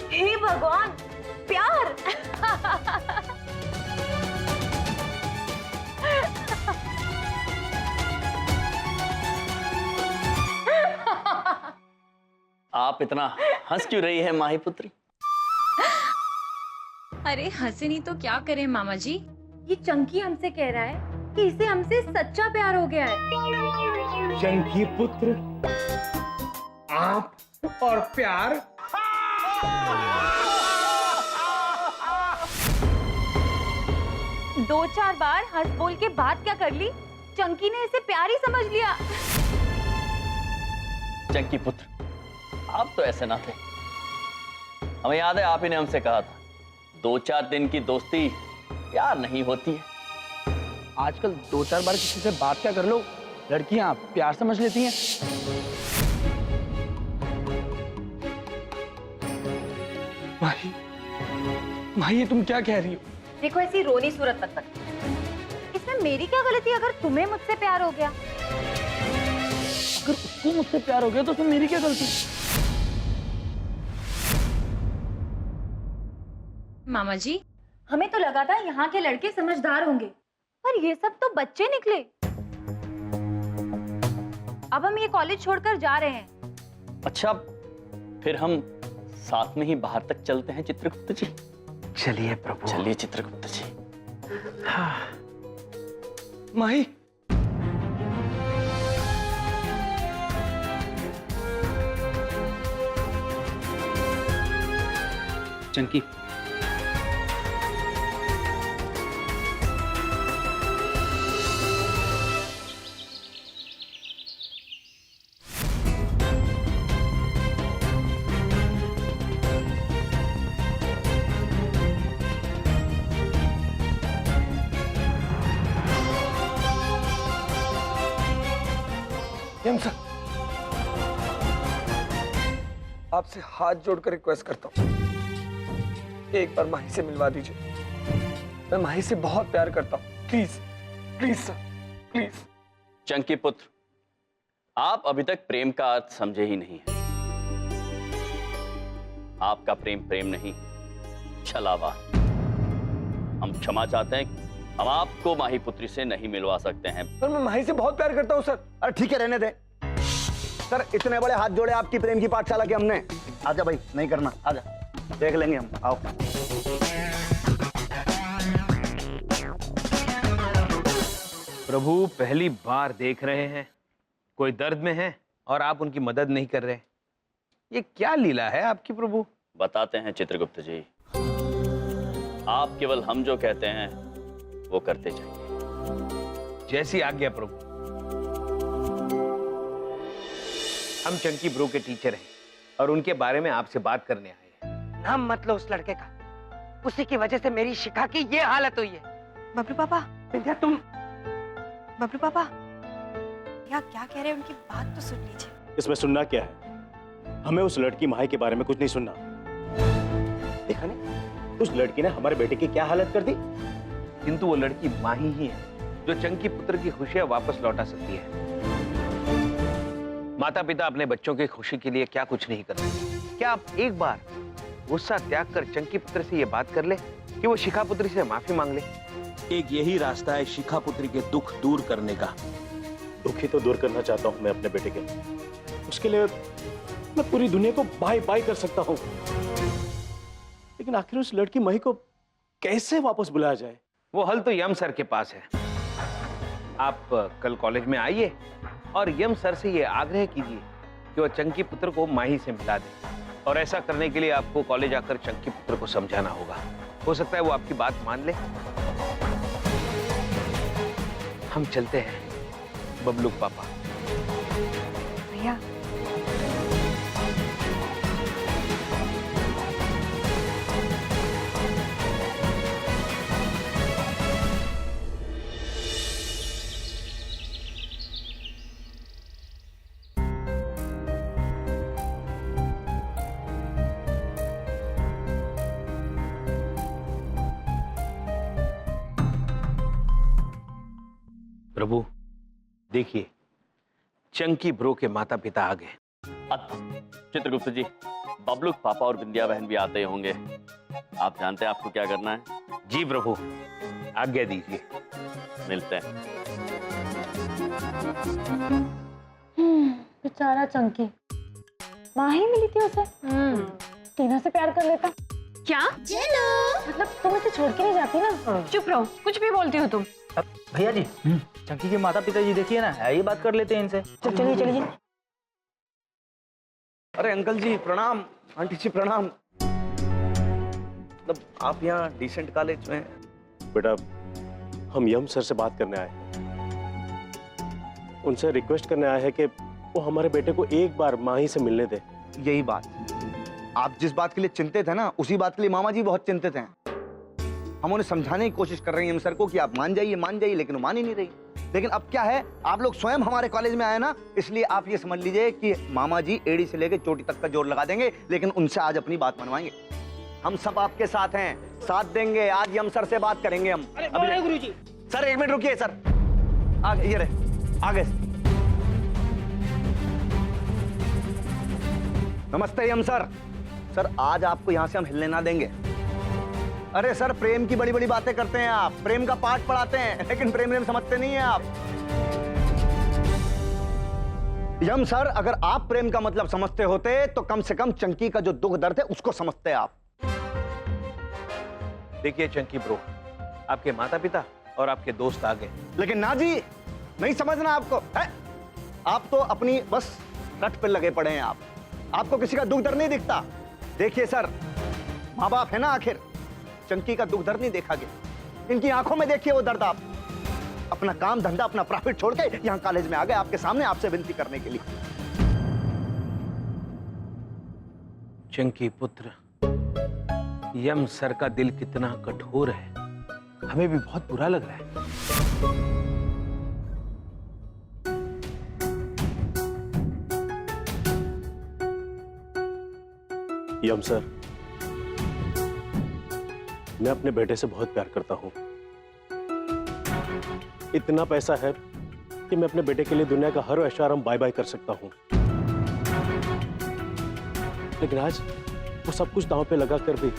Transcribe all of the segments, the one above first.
हे भगवान, प्यार। आप इतना हंस क्यों रही है माही पुत्री? अरे हंसे नहीं तो क्या करें मामा जी। ये चंकी हमसे कह रहा है कि इसे हमसे सच्चा प्यार हो गया है। चंकी पुत्र, आप और प्यार। दो चार बार हंस बोल के बात क्या कर ली, चंकी ने इसे प्यार ही समझ लिया। चंकी पुत्र, आप तो ऐसे ना थे। हमें याद है आप ही ने हमसे कहा था, 2-4 दिन की दोस्ती प्यार नहीं होती है। आजकल 2-4 बार किसी से बात क्या कर लो, लड़कियां प्यार समझ लेती हैं। माही, माही, ये तुम क्या कह रही हो? देखो ऐसी रोनी सूरत मत बना। इसमें मेरी क्या गलती अगर तुम्हें मुझसे प्यार हो गया? अगर उसको मुझसे प्यार हो गया तो उसमें मेरी क्या गलती? मामा जी, हमें तो लगा था यहाँ के लड़के समझदार होंगे, पर ये सब तो बच्चे निकले। अब हम ये कॉलेज छोड़कर जा रहे हैं। अच्छा, फिर हम साथ में ही बाहर तक चलते हैं चित्रगुप्त जी। चलिए प्रभु। चलिए चित्रगुप्त जी। हाँ। माही, चंकी, यम सर, आपसे हाथ जोड़कर रिक्वेस्ट करता हूँ, एक बार माही से मिलवा दीजिए। मैं माही से बहुत प्यार करता हूँ। Please please sir, please. Chunky पुत्र, आप अभी तक प्रेम का अर्थ समझे ही नहीं है। आपका प्रेम प्रेम नहीं, छलावा। हम क्षमा चाहते हैं, हम आपको माही पुत्री से नहीं मिलवा सकते हैं। पर मैं माही से बहुत प्यार करता हूँ सर। अरे ठीक है, रहने दे सर। इतने बड़े हाथ जोड़े आपकी प्रेम की पाठशाला के हमने। आजा भाई, नहीं करना, आजा, देख लेंगे हम। आओ। प्रभु पहली बार देख रहे हैं, कोई दर्द में है और आप उनकी मदद नहीं कर रहे। ये क्या लीला है आपकी प्रभु? बताते हैं चित्रगुप्त जी। आप केवल हम जो कहते हैं वो करते जाइए। जैसी आज्ञा प्रभु। हम चंकी ब्रो के टीचर हैं और उनके बारे में आपसे बात करने आए हैं। नाम मत लो उस लड़के का, उसी की वजह से मेरी शिखा की ये हालत हुई है। बबलू पापा, विद्या तुम। बबलू पापा, या क्या कह रहे हैं, उनकी बात तो सुन लीजिए। इसमें सुनना क्या है? हमें उस लड़की माही के बारे में कुछ नहीं सुनना। देखा नहीं, उस लड़की ने हमारे बेटे की क्या हालत कर दी। किंतु वो लड़की माही ही है जो चंकी पुत्र की खुशियां वापस लौटा सकती है। माता पिता अपने बच्चों की खुशी के लिए क्या कुछ नहीं करते। क्या आप एक बार गुस्सा त्याग कर चंकी पुत्र से ये बात कर ले कि वो शिखा पुत्री से माफी मांग ले? एक यही रास्ता है शिखा पुत्री के दुख दूर करने का। दुख ही तो दूर करना चाहता हूं मैं अपने बेटे के। उसके लिए मैं पूरी दुनिया को बाय बाय कर सकता हूं, लेकिन आखिर उस लड़की माही को कैसे वापस बुलाया जाए? वो हल तो यम सर के पास है। आप कल कॉलेज में आइए और यम सर से ये आग्रह कीजिए कि वो चंकी पुत्र को माही से मिला दे। और ऐसा करने के लिए आपको कॉलेज आकर चंकी पुत्र को समझाना होगा। हो सकता है वो आपकी बात मान ले। हम चलते हैं बबलू पापा। भैया, प्रभु देखिए, चंकी ब्रो के माता पिता आ गए। चित्रगुप्त जी, बबलू के पापा और बिंदिया बहन भी आते होंगे। आप जानते हैं आपको क्या करना है। जी प्रभु, आज्ञा दीजिए। मिलते हैं। बेचारा चंकी, माँ ही मिली थी उसे। टीना से प्यार कर लेता। क्या? मतलब तुम इसे छोड़ के नहीं जाती ना। चुप रहो, कुछ भी बोलती हो तुम। भैया जी, चंकी के माता पिता जी देखिए ना, ये बात कर लेते हैं इनसे। चलिए चलिए। अरे अंकल जी प्रणाम, आंटी जी प्रणाम। मतलब आप यहाँ डिसेंट कॉलेज में? बेटा, हम यम सर से बात करने आए हैं। उनसे रिक्वेस्ट करने आए हैं कि वो हमारे बेटे को एक बार माही से मिलने दे। यही बात, आप जिस बात के लिए चिंतित है ना, उसी बात के लिए मामा जी बहुत चिंतित हैं। हम उन्हें समझाने की कोशिश कर रहे हैं यम सर को कि आप मान जाइए, लेकिन वो मान ही नहीं रही। लेकिन अब क्या है, आप लोग स्वयं हमारे कॉलेज में आए ना, इसलिए आप ये समझ लीजिए कि मामा जी एड़ी से लेकर चोटी तक का जोर लगा देंगे, लेकिन उनसे आज अपनी बात मनवाएंगे। हम सब आपके साथ हैं, साथ देंगे। आज यम सर से बात करेंगे हम। गुरुजी। सर एक मिनट रुकिए सर, आगे ये रहे, आगे। नमस्ते यम सर। सर आज आपको यहां से हम हिलने ना देंगे। अरे सर, प्रेम की बड़ी बड़ी बातें करते हैं आप, प्रेम का पाठ पढ़ाते हैं, लेकिन प्रेम समझते नहीं हैं आप। यम सर, अगर आप प्रेम का मतलब समझते होते तो कम से कम चंकी का जो दुख दर्द है उसको समझते आप। देखिए चंकी ब्रो, आपके माता पिता और आपके दोस्त आ गए। लेकिन ना जी, नहीं समझना आपको है। आप तो अपनी बस रट पे लगे पड़े हैं। आपको किसी का दुख दर्द नहीं दिखता। देखिए सर, माँ बाप है ना, आखिर चंकी का दुख दर्द नहीं देखा गया, इनकी आंखों में देखिए वो दर्द। आप अपना काम धंधा, अपना प्रॉफिट छोड़ के यहाँ कॉलेज में आ गए आपके सामने, आपसे विनती करने के लिए। चंकी पुत्र, यम सर का दिल कितना कठोर है, हमें भी बहुत बुरा लग रहा है। यम सर, मैं अपने बेटे से बहुत प्यार करता हूं। इतना पैसा है कि मैं अपने बेटे के लिए दुनिया का हर ऐशो आराम बाय बाय कर सकता हूं। लेकिन आज वो सब कुछ दांव पे लगा कर भी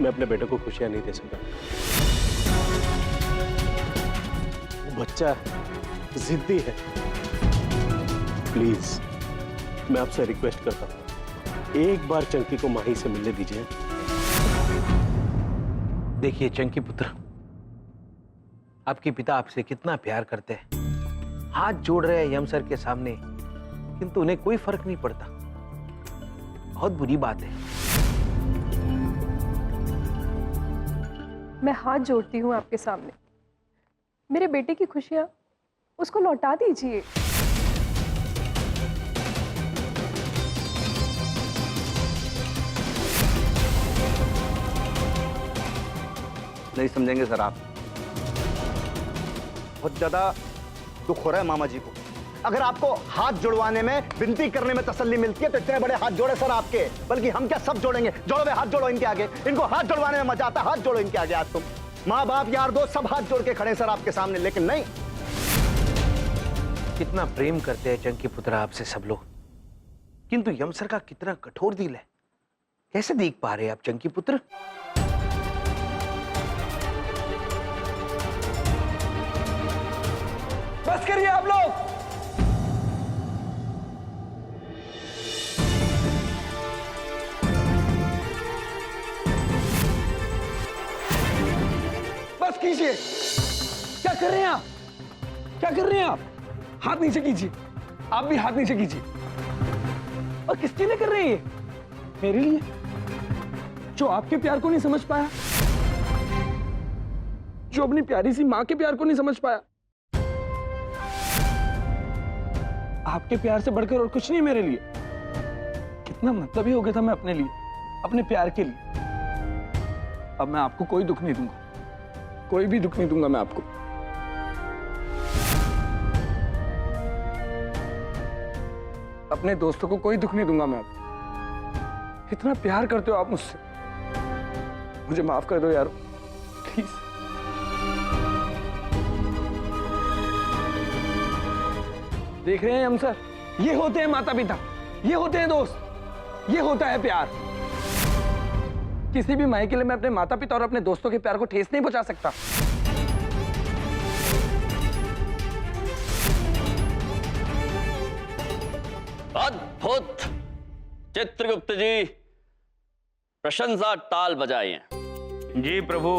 मैं अपने बेटे को खुशियां नहीं दे सका। वो बच्चा जिद्दी है। प्लीज, मैं आपसे रिक्वेस्ट करता हूं, एक बार चंकी को माही से मिलने दीजिए। देखिए चंकी पुत्र, आपके पिता आपसे कितना प्यार करते हैं, हाथ जोड़ रहे हैं यम सर के सामने, किंतु उन्हें कोई फर्क नहीं पड़ता। बहुत बुरी बात है। मैं हाथ जोड़ती हूँ आपके सामने, मेरे बेटे की खुशियां उसको लौटा दीजिए। नहीं समझेंगे सर आप। बहुत ज्यादा दुख हो रहा है मामा जी को। अगर आपको हाथ जुड़वाने में, विनती करने में तसल्ली मिलती है तो इतने बड़े हाथ जोड़े सर आपके, बल्कि हम क्या सब जोड़ेंगे। जोड़ो वे हाथ, जोड़ो इनके आगे। इनको हाथ जोड़वाने में मजा आता है, हाथ जोड़ो इनके आगे। आज तुम माँ बाप यार दोस्त सब हाथ जोड़ के खड़े सर आपके सामने, लेकिन नहीं। कितना प्रेम करते हैं चंकी पुत्र आपसे सब लोग, किंतु यम सर का कितना कठोर दिल है। कैसे देख पा रहे हैं आप चंकी पुत्र? बस करिए आप लोग। बस कीजिए। क्या कर रहे हैं आप? क्या कर रहे हैं आप? हाथ नीचे कीजिए। आप भी हाथ नीचे कीजिए। और किसके लिए कर रहे हैं ये? मेरे लिए, जो आपके प्यार को नहीं समझ पाया, जो अपनी प्यारी सी माँ के प्यार को नहीं समझ पाया। आपके प्यार से बढ़कर और कुछ नहीं मेरे लिए। कितना मतलबी हो गया था मैं अपने लिए, अपने प्यार के लिए। अब मैं आपको कोई दुख नहीं दूंगा, कोई भी दुख नहीं दूंगा मैं आपको। अपने दोस्तों को कोई दुख नहीं दूंगा मैं आपको। इतना प्यार करते हो आप मुझसे, मुझे माफ कर दो यार, प्लीज। देख रहे हैं हम सर, ये होते हैं माता पिता, ये होते हैं दोस्त, ये होता है प्यार। किसी भी माई के लिए मैं अपने माता पिता और अपने दोस्तों के प्यार को ठेस नहीं पहुंचा सकता। अद्भुत! चित्रगुप्त जी, प्रशंसा ताल बजाइए। जी प्रभु।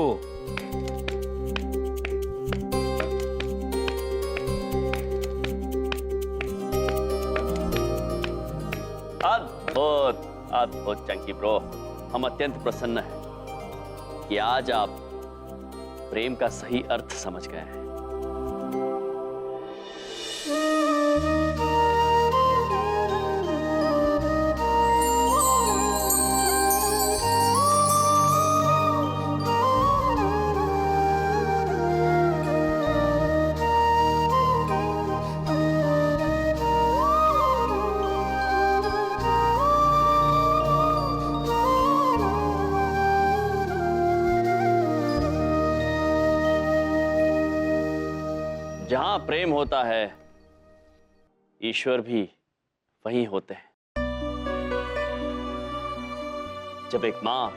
अद्भुत अद्भुत चंकी ब्रो, हम अत्यंत प्रसन्न हैं कि आज आप प्रेम का सही अर्थ समझ गए हैं। जहां प्रेम होता है, ईश्वर भी वहीं होते हैं। जब एक मां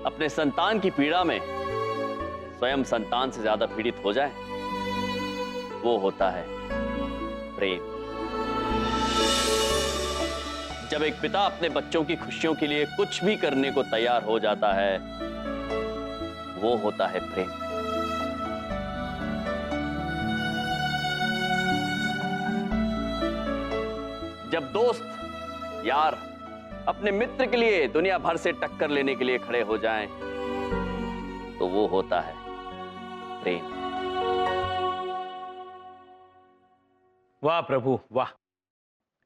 अपने संतान की पीड़ा में स्वयं संतान से ज्यादा पीड़ित हो जाए, वो होता है प्रेम। जब एक पिता अपने बच्चों की खुशियों के लिए कुछ भी करने को तैयार हो जाता है, वो होता है प्रेम। जब दोस्त यार अपने मित्र के लिए दुनिया भर से टक्कर लेने के लिए खड़े हो जाएं, तो वो होता है प्रेम। वाह प्रभु वाह,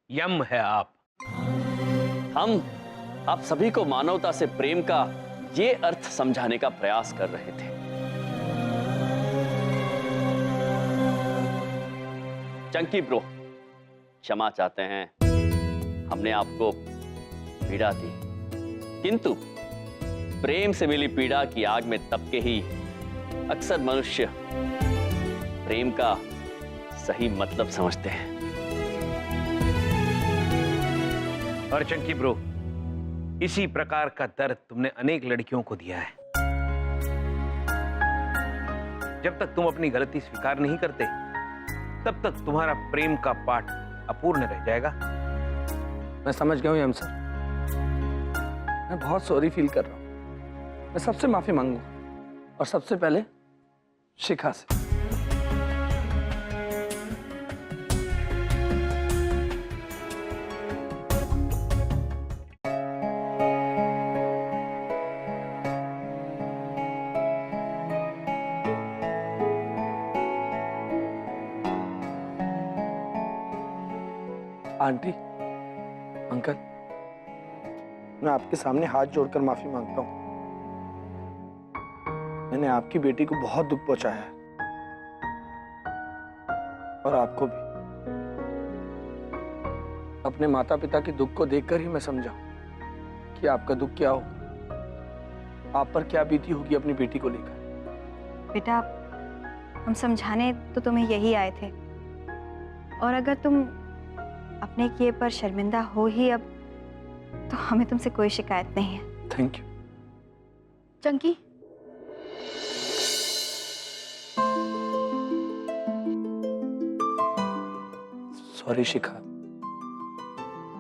यम है आप। हम आप सभी को मानवता से प्रेम का ये अर्थ समझाने का प्रयास कर रहे थे। चंकी ब्रो, क्षमा चाहते हैं, हमने आपको पीड़ा दी, किंतु प्रेम से मिली पीड़ा की आग में तप के ही अक्सर मनुष्य प्रेम का सही मतलब समझते हैं। और चंकी ब्रो, इसी प्रकार का दर्द तुमने अनेक लड़कियों को दिया है। जब तक तुम अपनी गलती स्वीकार नहीं करते, तब तक तुम्हारा प्रेम का पाठ अपूर्ण रह जाएगा। मैं समझ गया हूं यम सर, मैं बहुत सॉरी फील कर रहा हूं। मैं सबसे माफी मांगूंगा, और सबसे पहले शिखा से। आंटी, अंकल, मैं आपके सामने हाथ जोड़कर माफी मांगता हूं। मैंने आपकी बेटी को बहुत दुख पहुंचाया है, और आपको भी। अपने माता पिता के दुख को देखकर ही मैं समझा कि आपका दुख क्या होगा, आप पर क्या बीती होगी अपनी बेटी को लेकर। बेटा, हम समझाने तो तुम्हें यही आए थे, और अगर तुम अपने किए पर शर्मिंदा हो ही अब, तो हमें तुमसे कोई शिकायत नहीं है। Thank you. Chunky, sorry Shikha,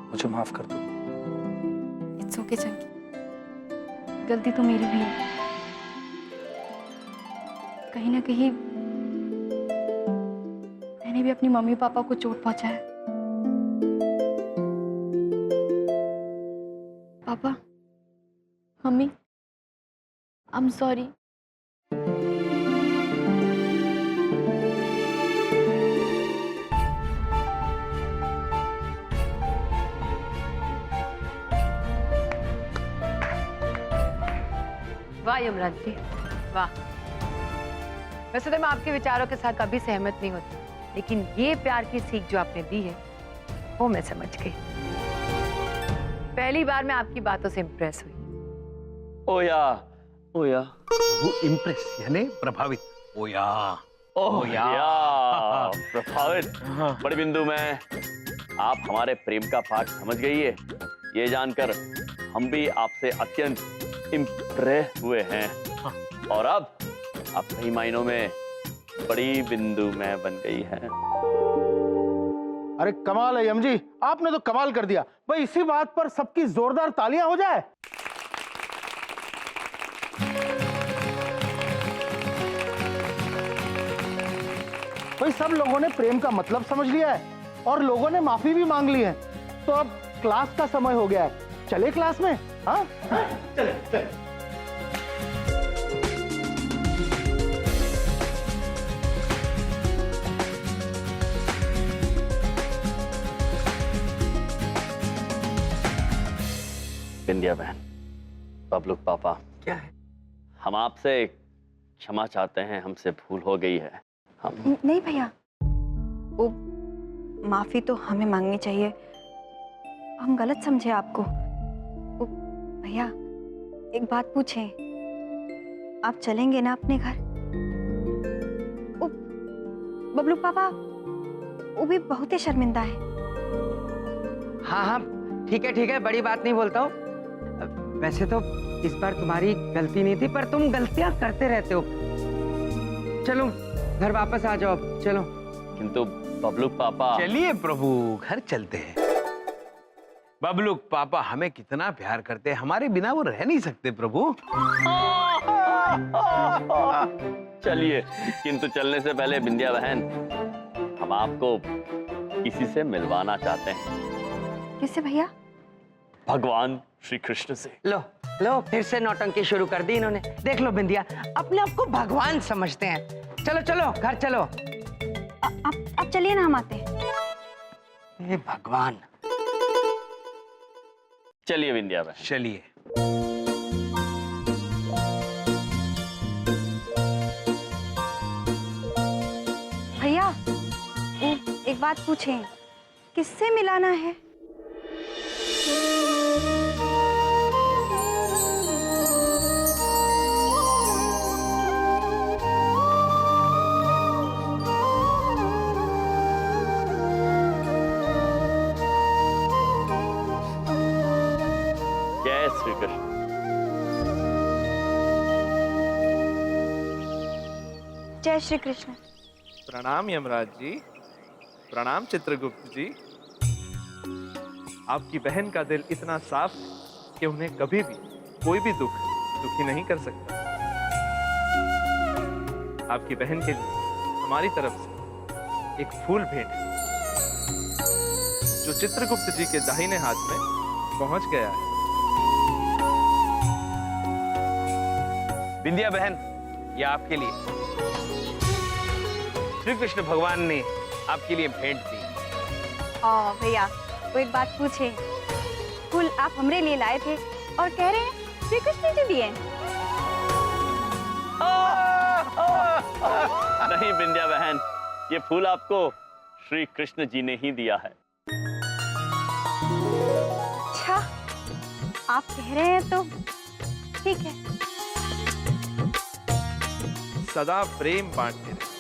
मुझे माफ कर दो। इट्स ओके चंकी, गलती तो मेरी भी है। कहीं ना कहीं मैंने भी अपनी मम्मी पापा को चोट पहुंचाया। पापा, मम्मी, आई एम सॉरी। वाह युवराज जी, वाह। वैसे तो मैं आपके विचारों के साथ कभी सहमत नहीं होती, लेकिन ये प्यार की सीख जो आपने दी है, वो मैं समझ गई। पहली बार मैं आपकी बातों से इम्प्रेस हुई। ओया, ओया। वो इम्प्रेस यानी प्रभावित। ओया। ओह या प्रभावित बड़ी बिंदु में आप हमारे प्रेम का पाठ समझ गई है, ये जानकर हम भी आपसे अत्यंत इम्प्रेस हुए हैं। और अब आप सही मायनों में बड़ी बिंदु में बन गई है। अरे कमाल है यम जी, आपने तो कमाल कर दिया भाई। इसी बात पर सबकी जोरदार तालियां हो जाए। भाई सब लोगों ने प्रेम का मतलब समझ लिया है और लोगों ने माफी भी मांग ली है। तो अब क्लास का समय हो गया है, चले क्लास में। हाँ चले चले। बिंदिया बहन, बबलू पापा, क्या है? हम आपसे क्षमा चाहते हैं, हमसे भूल हो गई है। हम नहीं भैया, वो माफी तो हमें मांगनी चाहिए। हम गलत समझे आपको। वो भैया एक बात पूछें, आप चलेंगे ना अपने घर? वो बबलू पापा वो भी बहुत ही शर्मिंदा है। हाँ हाँ ठीक है, बड़ी बात नहीं बोलता हूँ। वैसे तो इस बार तुम्हारी गलती नहीं थी, पर तुम गलतियां करते रहते हो। चलो घर वापस आ जाओ अब, चलो। किंतु बबलू पापा। चलिए प्रभु, घर चलते हैं। बबलू पापा हमें कितना प्यार करते हैं, हमारे बिना वो रह नहीं सकते प्रभु। चलिए, किंतु चलने से पहले बिंदिया बहन, हम आपको किसी से मिलवाना चाहते हैं। किससे भैया? भगवान श्री कृष्ण से। लो लो, फिर से नौटंकी शुरू कर दी इन्होंने। देख लो बिंदिया, अपने आप को भगवान समझते हैं। चलो चलो घर चलो। आप चलिए ना, हम आते हैं। हे भगवान। चलिए बिंदिया बहन, चलिए। भैया वो एक बात पूछें, किससे मिलाना है? जय श्री कृष्ण। जय श्री कृष्ण। प्रणाम यमराज जी। प्रणाम चित्रगुप्त जी। आपकी बहन का दिल इतना साफ है कि उन्हें कभी भी कोई भी दुखी नहीं कर सकता। आपकी बहन के लिए हमारी तरफ से एक फूल भेंट है, जो चित्रगुप्त जी के दाहिने हाथ में पहुंच गया है। बिंदिया बहन, ये आपके लिए श्री कृष्ण भगवान ने आपके लिए भेंट दी। भैया वो एक बात पूछे, फूल आप हमरे लिए लाए थे और कह रहे हैं श्री कृष्ण जी दिए? नहीं बिंदिया बहन, ये फूल आपको श्री कृष्ण जी ने ही दिया है। अच्छा, आप कह रहे हैं तो ठीक है। सदा प्रेम बांटते रहे।